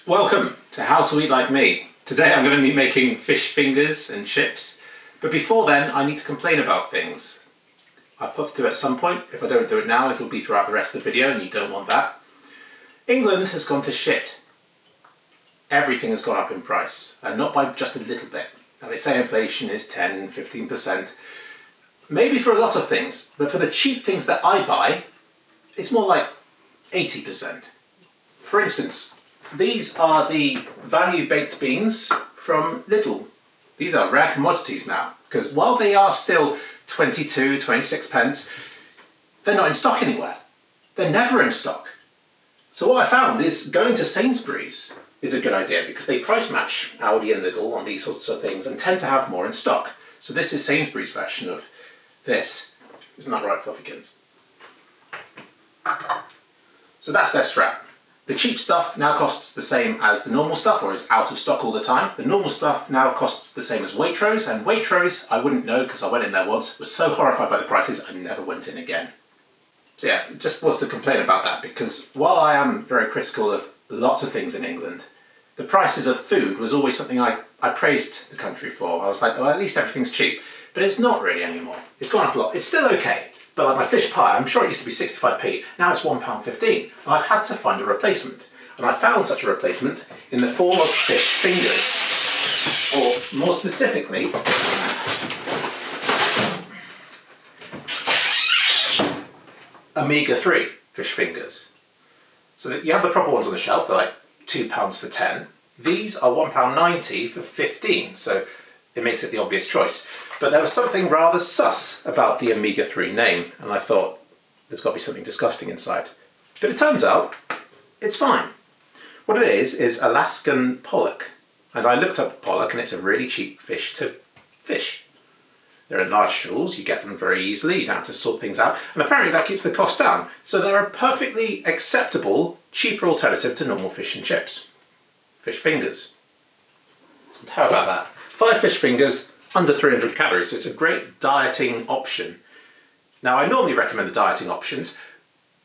Welcome to How to Eat Like Me. Today I'm going to be making fish fingers and chips, but before then I need to complain about things. I've got to do it at some point. If I don't do it now, it'll be throughout the rest of the video and you don't want that. England has gone to shit. Everything has gone up in price, and not by just a little bit. Now they say inflation is 10-15%. Maybe for a lot of things, but for the cheap things that I buy, it's more like 80%. For instance, these are the value baked beans from Lidl. These are rare commodities now, because while they are still 26 pence, they're not in stock anywhere. They're never in stock. So what I found is going to Sainsbury's is a good idea, because they price match Aldi and Lidl on these sorts of things and tend to have more in stock. So this is Sainsbury's version of this. Isn't that right, Fluffykins? So that's their strap. The cheap stuff now costs the same as the normal stuff, or is out of stock all the time. The normal stuff now costs the same as Waitrose, and Waitrose, I wouldn't know because I went in there once, was so horrified by the prices I never went in again. So yeah, it just was to complain about that, because while I am very critical of lots of things in England, the prices of food was always something I praised the country for. I was like, well, at least everything's cheap. But it's not really anymore. It's gone up a lot. It's still okay. But like my fish pie, I'm sure it used to be 65p, now it's £1.15, and I've had to find a replacement. And I found such a replacement in the form of fish fingers. Or more specifically, omega-3 fish fingers. So that you have the proper ones on the shelf, they're like £2 for 10. These are £1.90 for 15, so it makes it the obvious choice. But there was something rather sus about the omega-3 name, and I thought there's got to be something disgusting inside. But it turns out it's fine. What it is Alaskan pollock. And I looked up pollock, and it's a really cheap fish to fish. They're in large shoals, you get them very easily, you don't have to sort things out, and apparently that keeps the cost down. So they're a perfectly acceptable, cheaper alternative to normal fish and chips. Fish fingers. And how about that? 5 fish fingers, under 300 calories, so it's a great dieting option. Now, I normally recommend the dieting options,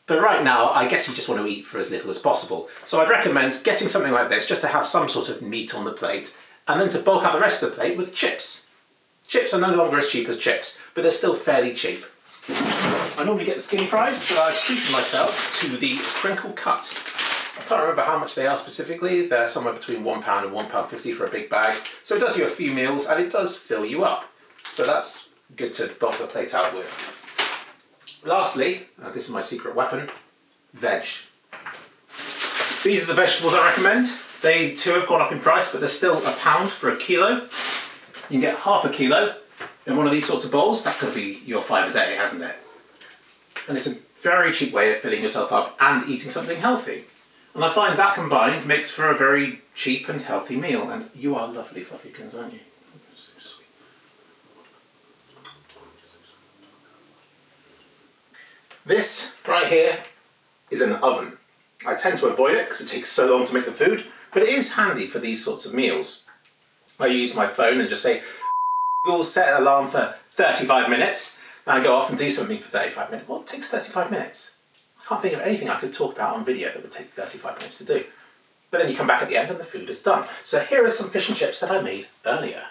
but right now, I guess you just want to eat for as little as possible. So I'd recommend getting something like this, just to have some sort of meat on the plate, and then to bulk out the rest of the plate with chips. Chips are no longer as cheap as chips, but they're still fairly cheap. I normally get the skinny fries, but I've treated myself to the crinkle cut. I can't remember how much they are specifically. They're somewhere between £1 and £1.50 for a big bag. So it does you a few meals and it does fill you up. So that's good to bulk the plate out with. Lastly, this is my secret weapon, veg. These are the vegetables I recommend. They too have gone up in price, but they're still £1 for a kilo. You can get half a kilo in one of these sorts of bowls. That's going to be your 5 a day, hasn't it? And it's a very cheap way of filling yourself up and eating something healthy. And I find that combined makes for a very cheap and healthy meal. And you are lovely Fluffykins, aren't you? So sweet. This right here is an oven. I tend to avoid it because it takes so long to make the food, but it is handy for these sorts of meals. I use my phone and just say, Google, set an alarm for 35 minutes, and I go off and do something for 35 minutes. Well, it takes 35 minutes. I can't think of anything I could talk about on video that would take 35 minutes to do. But then you come back at the end and the food is done. So here are some fish and chips that I made earlier.